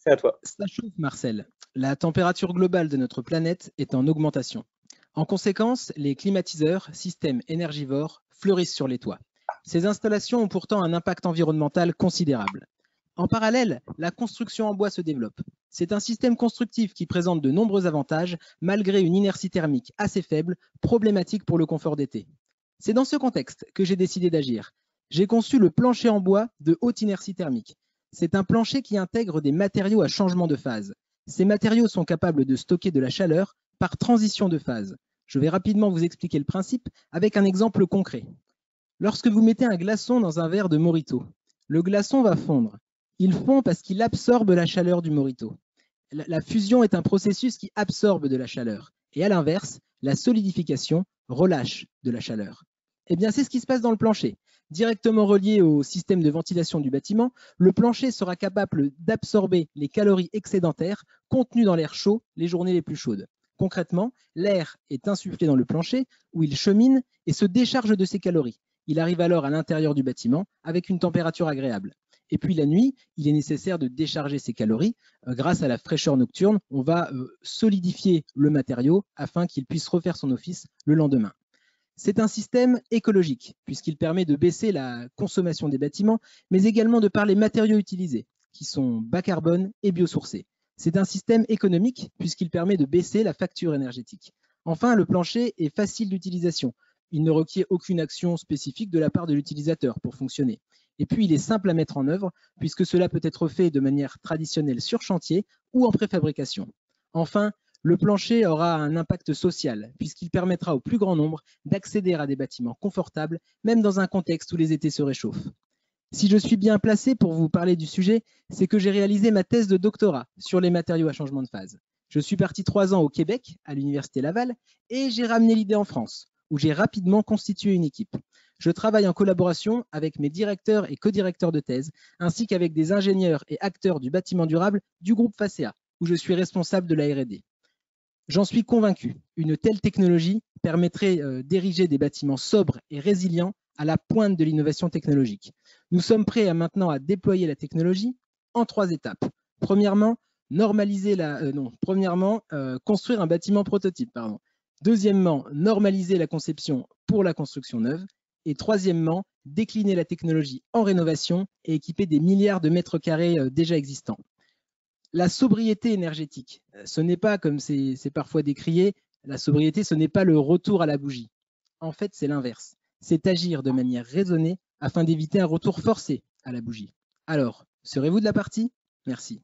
C'est à toi. Ça chauffe, Marcel. La température globale de notre planète est en augmentation. En conséquence, les climatiseurs, systèmes énergivores, fleurissent sur les toits. Ces installations ont pourtant un impact environnemental considérable. En parallèle, la construction en bois se développe. C'est un système constructif qui présente de nombreux avantages, malgré une inertie thermique assez faible, problématique pour le confort d'été. C'est dans ce contexte que j'ai décidé d'agir. J'ai conçu le plancher en bois de haute inertie thermique. C'est un plancher qui intègre des matériaux à changement de phase. Ces matériaux sont capables de stocker de la chaleur par transition de phase. Je vais rapidement vous expliquer le principe avec un exemple concret. Lorsque vous mettez un glaçon dans un verre de Morito, le glaçon va fondre. Il fond parce qu'il absorbe la chaleur du Morito. La fusion est un processus qui absorbe de la chaleur. Et à l'inverse, la solidification relâche de la chaleur. Eh bien, c'est ce qui se passe dans le plancher. Directement relié au système de ventilation du bâtiment, le plancher sera capable d'absorber les calories excédentaires contenues dans l'air chaud les journées les plus chaudes. Concrètement, l'air est insufflé dans le plancher où il chemine et se décharge de ses calories. Il arrive alors à l'intérieur du bâtiment avec une température agréable. Et puis la nuit, il est nécessaire de décharger ces calories. Grâce à la fraîcheur nocturne, on va solidifier le matériau afin qu'il puisse refaire son office le lendemain. C'est un système écologique, puisqu'il permet de baisser la consommation des bâtiments, mais également de par les matériaux utilisés, qui sont bas carbone et biosourcés. C'est un système économique, puisqu'il permet de baisser la facture énergétique. Enfin, le plancher est facile d'utilisation. Il ne requiert aucune action spécifique de la part de l'utilisateur pour fonctionner. Et puis, il est simple à mettre en œuvre, puisque cela peut être fait de manière traditionnelle sur chantier ou en préfabrication. Enfin, le plancher aura un impact social, puisqu'il permettra au plus grand nombre d'accéder à des bâtiments confortables, même dans un contexte où les étés se réchauffent. Si je suis bien placé pour vous parler du sujet, c'est que j'ai réalisé ma thèse de doctorat sur les matériaux à changement de phase. Je suis parti 3 ans au Québec, à l'Université Laval, et j'ai ramené l'idée en France, où j'ai rapidement constitué une équipe. Je travaille en collaboration avec mes directeurs et co-directeurs de thèse, ainsi qu'avec des ingénieurs et acteurs du bâtiment durable du groupe Facea, où je suis responsable de la R&D. J'en suis convaincu, une telle technologie permettrait d'ériger des bâtiments sobres et résilients à la pointe de l'innovation technologique. Nous sommes prêts maintenant à déployer la technologie en 3 étapes. Premièrement, construire un bâtiment prototype. Deuxièmement, normaliser la conception pour la construction neuve. Et troisièmement, décliner la technologie en rénovation et équiper des milliards de mètres carrés déjà existants. La sobriété énergétique, ce n'est pas, comme c'est parfois décrié, la sobriété, ce n'est pas le retour à la bougie. En fait, c'est l'inverse. C'est agir de manière raisonnée afin d'éviter un retour forcé à la bougie. Alors, serez-vous de la partie? Merci.